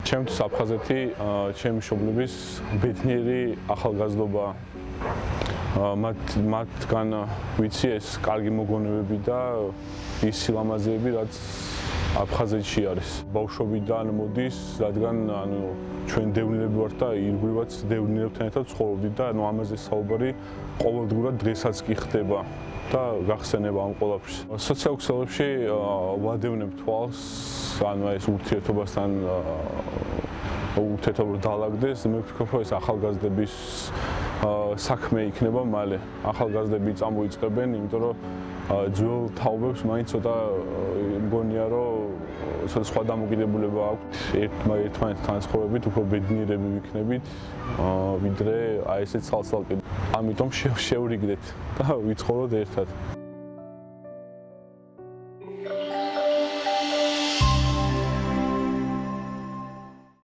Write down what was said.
ჩემთვის აფხაზეთი ჩემი მშობლების ბედნიერი ახალგაზრდობაა. მათგან ვიცი ეს კარგი მოგონებები და ის სილამაზეები, რაც აფხაზეთში არის. ბავშვობიდან მოდის, რადგან ჩვენ დევნილები ვართ და ირგვლივაც დევნილებთან ერთად ცხოვრობდით და ამაზე საუბარი ყოველდღურად დღესაც კი ხდება და გახსენება ამ ყველაფერს. სოციალურ ქსელებში ვადევნებ თვალს, ეს ურთიერთობასთან ურთიერთობა დაალაგდეს, მე ვფიქრობ, ეს ახალგაზრდების საქმე იქნება მალე. ახალგაზრდები წამოიწყებენ, იმიტომ რომ ძველ თაობებს მაინც ცოტა მგონია, რომ ცოტა სხვა დამოკიდებულება აქვთ ერთმანეთთან ცხოვრებით, უფრო ბედნიერები ვიქნებით, ვიდრე აი ესე ცალ-ცალკე. ამიტომ შევრიგდეთ და ვიცხოვროთ ერთად.